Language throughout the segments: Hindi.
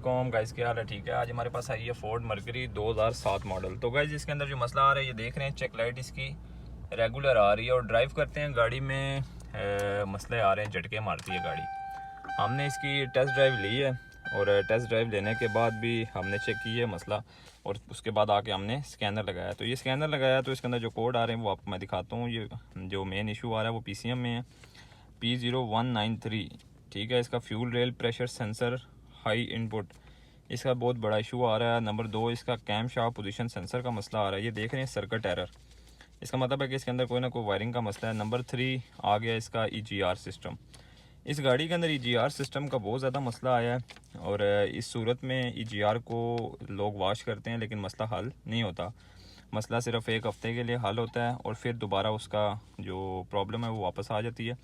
कॉम गाइस, क्या हाल है? ठीक है। आज हमारे पास आई है फोर्ड मर्करी 2007 मॉडल। तो गाइस इसके अंदर जो मसला आ रहा है ये देख रहे हैं, चेक लाइट इसकी रेगुलर आ रही है और ड्राइव करते हैं गाड़ी में मसले आ रहे हैं, झटके मारती है गाड़ी। हमने इसकी टेस्ट ड्राइव ली है और टेस्ट ड्राइव लेने के बाद भी हमने चेक की है मसला, और उसके बाद आके हमने स्कैनर लगाया। तो ये स्कैनर लगाया तो इसके अंदर जो कोड आ रहे हैं वो आपको मैं दिखाता हूँ। ये जो मेन इशू आ रहा है वो PCM में है, P0193। ठीक है, इसका fuel rail pressure sensor high input, इसका बहुत बड़ा इशू आ रहा है। नंबर 2, इसका कैम शाफ्ट पोजीशन सेंसर का मसला आ रहा है। ये देख रहे हैं सर्किट एरर, इसका मतलब है कि इसके अंदर कोई ना कोई वायरिंग का मसला है। नंबर 3 आ गया इसका EGR सिस्टम। इस गाड़ी के अंदर EGR सिस्टम का बहुत ज़्यादा मसला आया है और इस सूरत में EGR को लोग वॉश करते हैं लेकिन मसला हल नहीं होता। मसला सिर्फ एक हफ़्ते के लिए हल होता है और फिर दोबारा उसका जो प्रॉब्लम है वो वापस आ जाती है।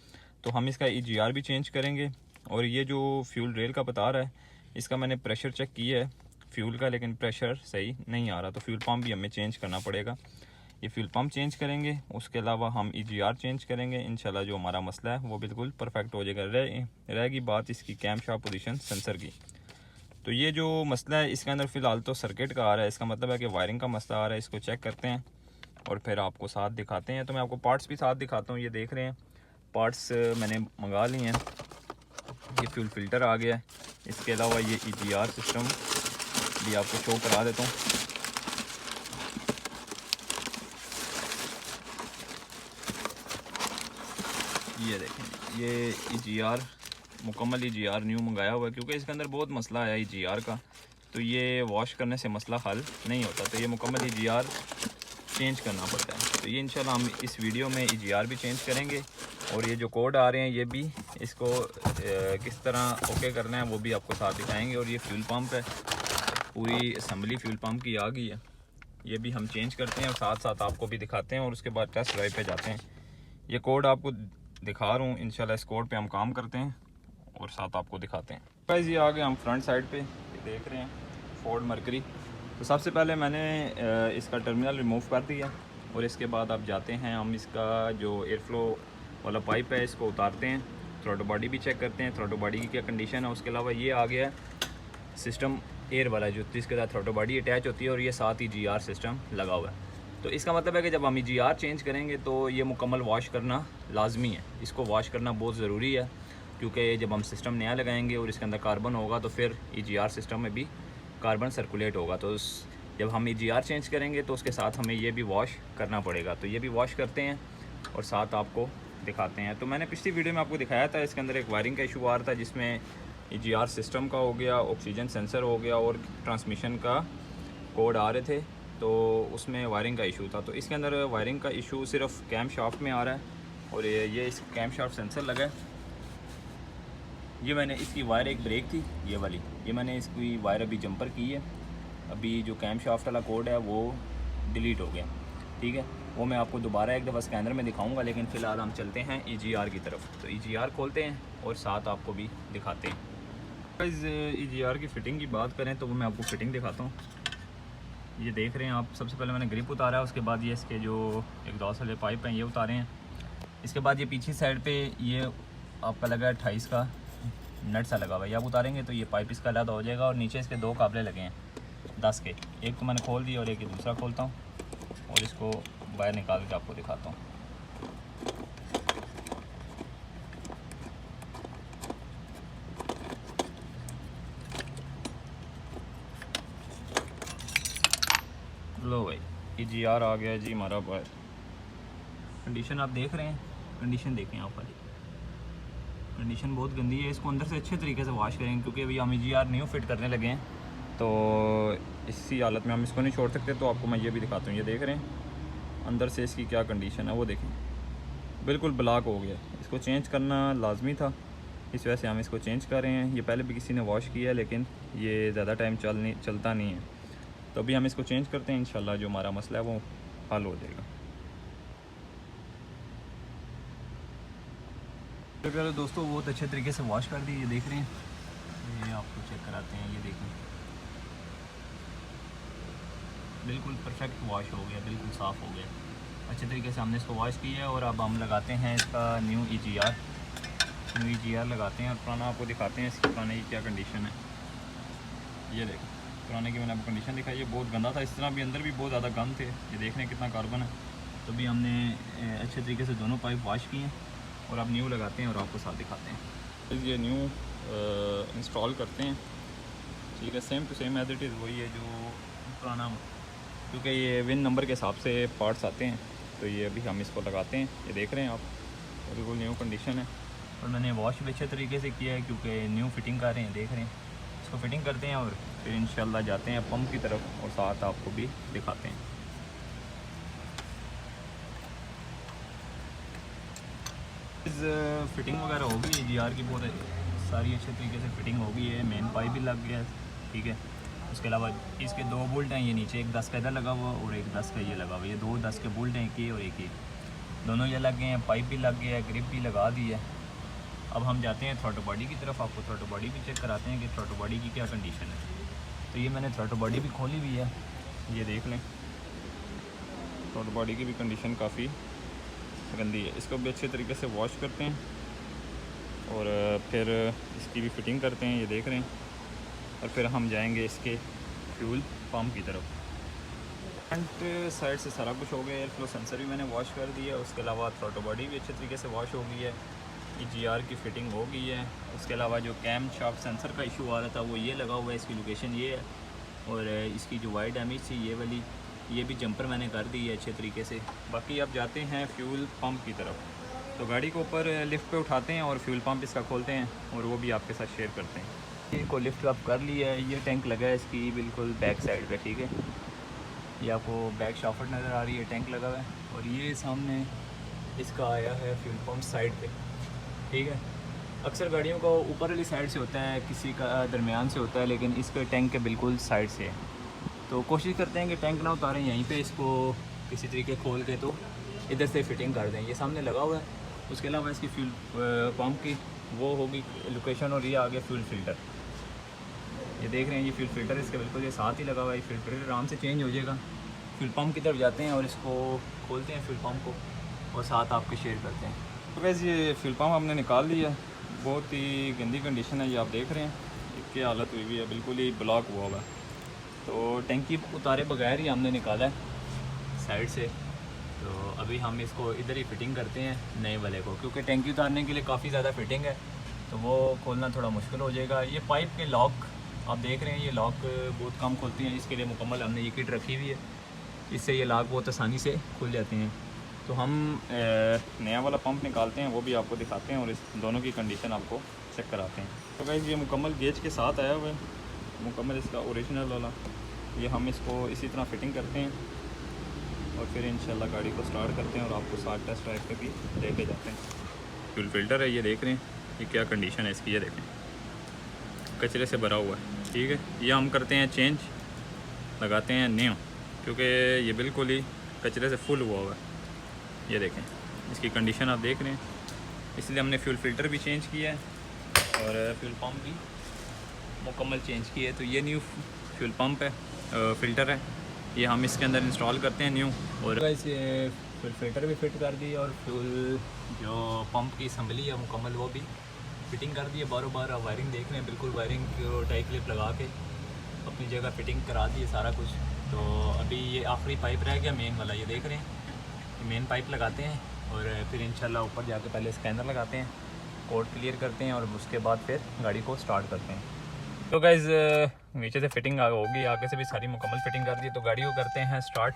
तो हम इसका EGR भी चेंज करेंगे। और ये जो फ्यूल रेल का बता रहा है, इसका मैंने प्रेशर चेक किया है फ्यूल का, लेकिन प्रेशर सही नहीं आ रहा। तो फ्यूल पम्प भी हमें चेंज करना पड़ेगा। ये फ्यूल पम्प चेंज करेंगे, उसके अलावा हम EGR चेंज करेंगे। इंशाल्लाह जो हमारा मसला है वो बिल्कुल परफेक्ट हो जाएगा। रहेगी बात इसकी कैम शाफ्ट पोजीशन सेंसर की। तो ये जो मसला है इसके अंदर फ़िलहाल तो सर्किट का आ रहा है, इसका मतलब है कि वायरिंग का मसला आ रहा है। इसको चेक करते हैं और फिर आपको साथ दिखाते हैं। तो मैं आपको पार्ट्स भी साथ दिखाता हूँ। ये देख रहे हैं पार्ट्स मैंने मंगा लिए हैं। ये फ्यूल फिल्टर आ गया है, इसके अलावा ये EGR सिस्टम भी आपको शो करा देता हूँ। ये देखें, ये EGR मुकम्मल EGR न्यू मंगाया हुआ है, क्योंकि इसके अंदर बहुत मसला आया EGR का। तो ये वॉश करने से मसला हल नहीं होता, तो ये मुकम्मल EGR चेंज करना पड़ता है। तो ये इंशाल्लाह हम इस वीडियो में EGR भी चेंज करेंगे और ये जो कोड आ रहे हैं ये भी इसको किस तरह ओके करना है वो भी आपको साथ दिखाएंगे। और ये फ्यूल पंप है, पूरी असम्बली फ्यूल पंप की आ गई है, ये भी हम चेंज करते हैं और साथ साथ आपको भी दिखाते हैं और उसके बाद टेस्ट ड्राइव पे जाते हैं। ये कोड आपको दिखा रहा हूँ, इंशाल्लाह इस कोड पे हम काम करते हैं और साथ आपको दिखाते हैं। गाइस ये आ गए हम फ्रंट साइड पे, ये देख रहे हैं फोर्ड मर्करी। तो सबसे पहले मैंने इसका टर्मिनल रिमूव कर दिया और इसके बाद आप जाते हैं, हम इसका जो एयर फ्लो वाला पाइप है इसको उतारते हैं, थ्रोटल बॉडी भी चेक करते हैं, थ्रोटल बॉडी की क्या कंडीशन है। उसके अलावा ये आ गया सिस्टम एयर वाला जो जिसके साथ थ्रोटल बॉडी अटैच होती है और ये साथ ही EGR सिस्टम लगा हुआ है। तो इसका मतलब है कि जब हम EGR चेंज करेंगे तो ये मुकम्मल वॉश करना लाजमी है, इसको वॉश करना बहुत ज़रूरी है, क्योंकि जब हम सिस्टम नया लगाएंगे और इसके अंदर कार्बन होगा तो फिर EGR सिस्टम में भी कार्बन सर्कुलेट होगा। तो जब हम EGR चेंज करेंगे तो उसके साथ हमें ये भी वॉश करना पड़ेगा। तो ये भी वॉश करते हैं और साथ आपको दिखाते हैं। तो मैंने पिछली वीडियो में आपको दिखाया था, इसके अंदर एक वायरिंग का इशू आ रहा था जिसमें EGR सिस्टम का हो गया, ऑक्सीजन सेंसर हो गया और ट्रांसमिशन का कोड आ रहे थे, तो उसमें वायरिंग का इशू था। तो इसके अंदर वायरिंग का इशू सिर्फ कैम शाफ्ट में आ रहा है और ये इस कैम शाफ्ट सेंसर लगा है। ये मैंने इसकी वायर एक ब्रेक थी ये वाली, ये मैंने इसकी वायर अभी जंपर की है। अभी जो कैम शाफ्ट वाला कोड है वो डिलीट हो गया, ठीक है, वो मैं आपको दोबारा एक दफ़ा स्कैनर में दिखाऊंगा। लेकिन फ़िलहाल हम चलते हैं EGR की तरफ। तो EGR खोलते हैं और साथ आपको भी दिखाते हैं। इस EGR की फ़िटिंग की बात करें तो वो मैं आपको फ़िटिंग दिखाता हूँ। ये देख रहे हैं आप, सबसे पहले मैंने ग्रिप उतारा है, उसके बाद ये इसके जो एग्जॉस्ट वाले पाइप हैं ये उतारे हैं। इसके बाद ये पीछे साइड पर ये आपका लगा है 28 का नट सा लगा हुआ है, ये आप उतारेंगे तो ये पाइप इसका अलग हो जाएगा। और नीचे इसके 2 काबले लगे हैं 10 के, एक तो मैंने खोल दिया और एक ये दूसरा खोलता हूँ और इसको बाहर निकाल के आपको दिखाता हूँ। लो भाई, EGR आ गया जी हमारा बाहर। कंडीशन आप देख रहे हैं, कंडीशन देखें आप वाली, कंडीशन बहुत गंदी है। इसको अंदर से अच्छे तरीके से वॉश करेंगे, क्योंकि अभी हम EGR न्यू फिट करने लगे हैं, तो इसी हालत में हम इसको नहीं छोड़ सकते। तो आपको मैं ये भी दिखाता हूँ। ये देख रहे हैं अंदर से इसकी क्या कंडीशन है, वो देखें बिल्कुल ब्लॉक हो गया। इसको चेंज करना लाजमी था, इस वजह से हम इसको चेंज कर रहे हैं। ये पहले भी किसी ने वॉश किया है लेकिन ये ज़्यादा टाइम चलता नहीं है। तो अभी हम इसको चेंज करते हैं, इंशाल्लाह जो हमारा मसला है वो हल हो जाएगा। तो प्यारे दोस्तों बहुत अच्छे तरीके से वॉश कर दी, ये देख रहे हैं, ये आपको चेक कराते हैं। ये देखें बिल्कुल परफेक्ट वॉश हो गया, बिल्कुल साफ़ हो गया, अच्छे तरीके से हमने इसको वॉश किया है। और अब हम लगाते हैं इसका न्यू EGR लगाते हैं और पुराना आपको दिखाते हैं इसकी पुराने की क्या कंडीशन है। ये देखें, पुराने की मैंने आपको कंडीशन दिखाई, ये बहुत गंदा था। इस तरह भी अंदर भी बहुत ज़्यादा गंद थे। ये देख रहे हैं कितना कार्बन है। तो भी हमने अच्छे तरीके से दोनों पाइप वॉश किए हैं और अब न्यू लगाते हैं और आपको साथ दिखाते हैं। ये न्यू इंस्टॉल करते हैं, ठीक है। Same to same as it is वही है जो पुराना, क्योंकि ये विन नंबर के हिसाब से पार्ट्स आते हैं। तो ये अभी हम इसको लगाते हैं। ये देख रहे हैं आप, बिल्कुल न्यू कंडीशन है और मैंने वॉश भी अच्छे तरीके से किया है क्योंकि न्यू फिटिंग कर रहे हैं। देख रहे हैं, इसको फिटिंग करते हैं और फिर इंशाल्लाह जाते हैं पंप की तरफ और साथ आपको भी दिखाते हैं। फिटिंग वगैरह होगी GR की, बहुत सारी अच्छे तरीके से फिटिंग होगी है। मेन पाइप भी लग गया है, ठीक है। उसके अलावा इसके 2 बोल्ट हैं, ये नीचे एक 10 का इधर लगा हुआ और एक 10 का ये लगा हुआ। ये 2 10 के बोल्ट हैं, एक ये और एक ये, दोनों ये लग गए हैं। पाइप भी लग गया है, ग्रिप भी लगा दी है। अब हम जाते हैं थ्रोटल बॉडी की तरफ, आपको थ्रोटल बॉडी भी चेक कराते हैं कि थ्रोटल बॉडी की क्या कंडीशन है। तो ये मैंने थ्रोटल बॉडी भी खोली हुई है, ये देख लें। थ्रोटल बॉडी की भी कंडीशन काफ़ी गंदी है। इसको भी अच्छे तरीके से वॉश करते हैं और फिर इसकी भी फिटिंग करते हैं, ये देख रहे हैं। और फिर हम जाएंगे इसके फ्यूल पम्प की तरफ। फ्रंट साइड से सारा कुछ हो गया। एयर फ्लो सेंसर भी मैंने वॉश कर दिया है। उसके अलावा थ्रोटल बॉडी भी अच्छे तरीके से वॉश हो गई है। ये GR की फ़िटिंग हो गई है। उसके अलावा जो कैम शाफ्ट सेंसर का इशू आ रहा था वो ये लगा हुआ है, इसकी लोकेशन ये है। और इसकी जो वायर डैमेज थी ये वाली, ये भी जंपर मैंने कर दी है अच्छे तरीके से। बाकी अब जाते हैं फ्यूल पम्प की तरफ। तो गाड़ी को ऊपर लिफ्ट पे उठाते हैं और फ्यूल पम्प इसका खोलते हैं और वो भी आपके साथ शेयर करते हैं। ये को लिफ्ट अप कर लिया है। ये टैंक लगा है इसकी बिल्कुल बैक साइड पे, ठीक है। ये आपको बैक शाफ्ट नज़र आ रही है, टैंक लगा हुआ है। और ये सामने इसका आया है फ्यूल पम्प साइड पे, ठीक है। अक्सर गाड़ियों का ऊपर वाली साइड से होता है, किसी का दरमियान से होता है, लेकिन इसके टैंक के बिल्कुल साइड से है। तो कोशिश करते हैं कि टैंक ना उतारें यहीं पे, इसको किसी तरीके खोल के तो इधर से फिटिंग कर दें। ये सामने लगा हुआ है। उसके अलावा इसकी फ्यूल पम्प की वो होगी लोकेशन और ये आगे फ्यूल फ़िल्टर, ये देख रहे हैं। ये फ्यूल फ़िल्टर इसके बिल्कुल ये साथ ही लगा हुआ है। फ्यूल फ़िल्टर आराम से चेंज हो जाएगा। फ्यूल पम्प की तरफ जाते हैं और इसको खोलते हैं फ्यूल पम्प को और साथ आपके शेयर करते हैं। तो वैसे ये फ्यूल पम्प हमने निकाल लिया, बहुत ही गंदी कंडीशन है। ये आप देख रहे हैं इसकी हालत हुई हुई है, बिल्कुल ही ब्लॉक हुआ हुआ। तो टैंकी उतारे बगैर ही हमने निकाला है साइड से। तो अभी हम इसको इधर ही फिटिंग करते हैं नए वाले को, क्योंकि टैंकी उतारने के लिए काफ़ी ज़्यादा फिटिंग है तो वो खोलना थोड़ा मुश्किल हो जाएगा। ये पाइप के लॉक आप देख रहे हैं, ये लॉक बहुत कम खुलती हैं। इसके लिए मुकम्मल हमने ये किट रखी हुई है, इससे ये लॉक बहुत आसानी से खुल जाते हैं। तो हम नया वाला पंप निकालते हैं, वो भी आपको दिखाते हैं और इस दोनों की कंडीशन आपको चेक कराते हैं। तो गाइस ये मुकम्मल गेज के साथ आया हुआ है, मुकम्मल इसका ओरिजिनल वाला। ये हम इसको इसी तरह फिटिंग करते हैं और फिर इंशाल्लाह गाड़ी को स्टार्ट करते हैं और आपको साथ टेस्ट ड्राइव पे भी लेके जाते हैं। फ्यूल फ़िल्टर है, ये देख रहे हैं ये क्या कंडीशन है इसकी, ये देखें कचरे से भरा हुआ है, ठीक है। ये हम करते हैं चेंज, लगाते हैं न्यू, क्योंकि ये बिल्कुल ही कचरे से फुल हुआ हुआ है। ये देखें इसकी कंडीशन आप देख रहे हैं, इसलिए हमने फ्यूल फ़िल्टर भी चेंज किया है और फ्यूल पम्प भी मुकम्मल चेंज किया है। तो ये न्यू फ्यूल पम्प है, फ़िल्टर है, ये हम इसके अंदर इंस्टॉल करते हैं न्यू। और इसे फ्यूल फ़िल्टर भी फिट कर दी और फ्यूल जो पंप की असम्बली है मुकम्मल वो भी फिटिंग कर दी है। बारों बार वायरिंग देख रहे हैं, बिल्कुल वायरिंग को टाई क्लिप लगा के अपनी जगह फिटिंग करा दी है सारा कुछ। तो अभी ये आखिरी पाइप रह गया मेन वाला, ये देख रहे हैं। मेन पाइप लगाते हैं और फिर इंशाल्लाह ऊपर जाके पहले स्कैनर लगाते हैं, कोड क्लियर करते हैं और उसके बाद फिर गाड़ी को स्टार्ट करते हैं। तो गाइज़ नीचे से फिटिंग होगी, आगे से भी सारी मुकम्मल फिटिंग कर दी, तो गाड़ी को करते हैं स्टार्ट।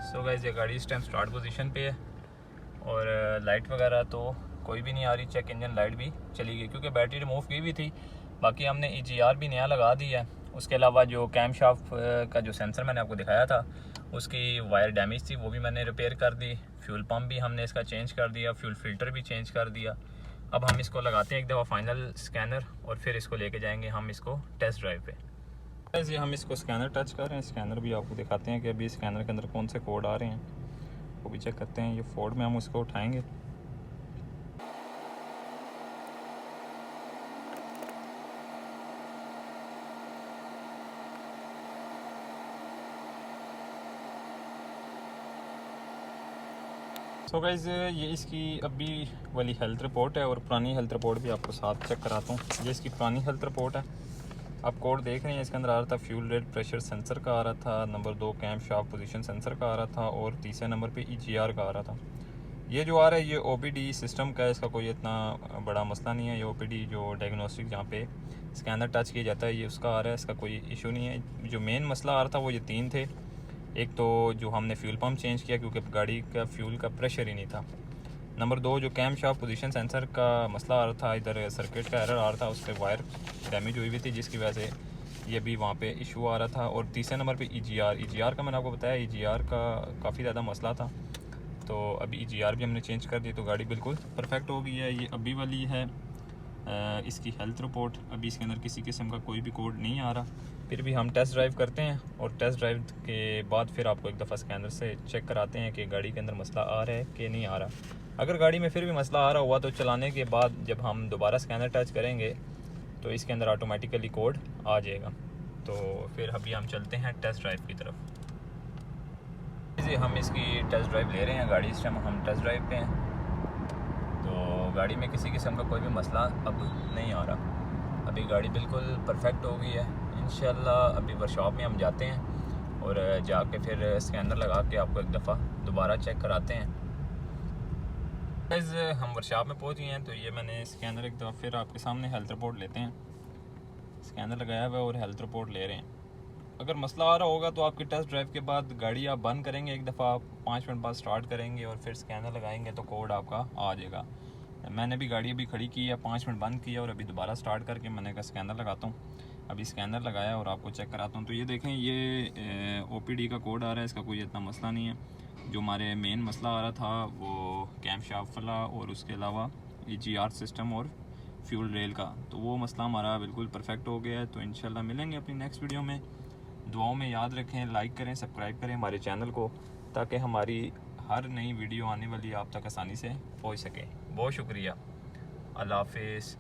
सो गाइज़ ये गाड़ी इस टाइम स्टार्ट पोजीशन पे है और लाइट वगैरह तो कोई भी नहीं आ रही। चेक इंजन लाइट भी चली गई क्योंकि बैटरी रिमूव की हुई थी। बाकी हमने EGR भी नया लगा दिया है। उसके अलावा जो कैम शाफ्ट का जो सेंसर मैंने आपको दिखाया था उसकी वायर डैमेज थी, वो भी मैंने रिपेयर कर दी। फ्यूल पम्प भी हमने इसका चेंज कर दिया, फ्यूल फ़िल्टर भी चेंज कर दिया। अब हम इसको लगाते हैं एक दफ़ा फाइनल स्कैनर और फिर इसको लेके जाएंगे हम इसको टेस्ट ड्राइव पे। ऐसे हम इसको स्कैनर टच कर रहे हैं, स्कैनर भी आपको दिखाते हैं कि अभी स्कैनर के अंदर कौन से कोड आ रहे हैं, वो भी चेक करते हैं। ये फोर्ड में हम उसको उठाएंगे। सो गाइस ये इसकी अभी वाली हेल्थ रिपोर्ट है और पुरानी हेल्थ रिपोर्ट भी आपको साथ चेक कराता हूँ। ये इसकी पुरानी हेल्थ रिपोर्ट है, आप कोड देख रहे हैं। इसके अंदर आ रहा था फ्यूल रेट प्रेशर सेंसर का आ रहा था, number 2 camshaft position sensor का आ रहा था और तीसरे नंबर पे EGR का आ रहा था। ये जो आ रहा है ये OPD सिस्टम का है, इसका कोई इतना बड़ा मसला नहीं है। ये OPD जो डायग्नोस्टिक जहाँ पे स्कैनर टच किया जाता है ये उसका आ रहा है, इसका कोई इशू नहीं है। जो मेन मसला आ रहा था वो ये 3 थे। एक तो जो हमने फ्यूल पम्प चेंज किया क्योंकि गाड़ी का फ्यूल का प्रेशर ही नहीं था। नंबर 2 जो कैम शाफ्ट पोजीशन सेंसर का मसला आ रहा था, इधर सर्किट का एरर आ रहा था, उससे वायर डैमेज हुई थी जिसकी वजह से ये भी वहाँ पे इशू आ रहा था। और तीसरे नंबर पे EGR का मैंने आपको बताया EGR का काफ़ी ज़्यादा मसला था, तो अभी EGR भी हमने चेंज कर दी तो गाड़ी बिल्कुल परफेक्ट हो गई है। ये अभी वाली है इसकी हेल्थ रिपोर्ट, अभी इसके अंदर किसी किस्म का कोई भी कोड नहीं आ रहा। फिर भी हम टेस्ट ड्राइव करते हैं और टेस्ट ड्राइव के बाद फिर आपको एक दफ़ा स्कैनर से चेक कराते हैं कि गाड़ी के अंदर मसला आ रहा है कि नहीं आ रहा। अगर गाड़ी में फिर भी मसला आ रहा हुआ तो चलाने के बाद जब हम दोबारा स्कैनर टच करेंगे तो इसके अंदर ऑटोमेटिकली कोड आ जाएगा। तो फिर अभी हम चलते हैं टेस्ट ड्राइव की तरफ। हम इसकी टेस्ट ड्राइव ले रहे हैं, गाड़ी इस टाइम हम टेस्ट ड्राइव पे हैं। तो गाड़ी में किसी किस्म का कोई भी मसला अब नहीं आ रहा, अभी गाड़ी बिल्कुल परफेक्ट हो गई है इंशाल्लाह। अभी वर्कशॉप में हम जाते हैं और जाके फिर स्कैनर लगा के आपको एक दफ़ा दोबारा चेक कराते हैं। गाइस हम वर्कशॉप में पहुंच गए हैं, तो ये मैंने स्कैनर एक दफ़ा फिर आपके सामने हेल्थ रिपोर्ट लेते हैं। स्कैनर लगाया हुआ है और हेल्थ रिपोर्ट ले रहे हैं। अगर मसला आ रहा होगा तो आपकी टेस्ट ड्राइव के बाद गाड़ी आप बंद करेंगे, एक दफ़ा 5 मिनट बाद स्टार्ट करेंगे और फिर स्कैनर लगाएंगे तो कोड आपका आ जाएगा। मैंने भी गाड़ी अभी खड़ी की है, 5 मिनट बंद किया और अभी दोबारा स्टार्ट करके मैंने कहा स्कैनर लगाता हूँ। अभी स्कैनर लगाया और आपको चेक कराता हूँ। तो ये देखें ये OPD का कोड आ रहा है, इसका कोई इतना मसला नहीं है। जो हमारे मेन मसला आ रहा था वो कैम शाफ्ट वाला और उसके अलावा EGR सिस्टम और फ्यूल रेल का, तो वो मसला हमारा बिल्कुल परफेक्ट हो गया है। तो इंशाल्लाह मिलेंगे अपनी नेक्स्ट वीडियो में। दुआओं में याद रखें, लाइक करें, सब्सक्राइब करें हमारे चैनल को, ताकि हमारी हर नई वीडियो आने वाली आप तक आसानी से पहुंच सके। बहुत शुक्रिया, अल्लाह हाफिज़।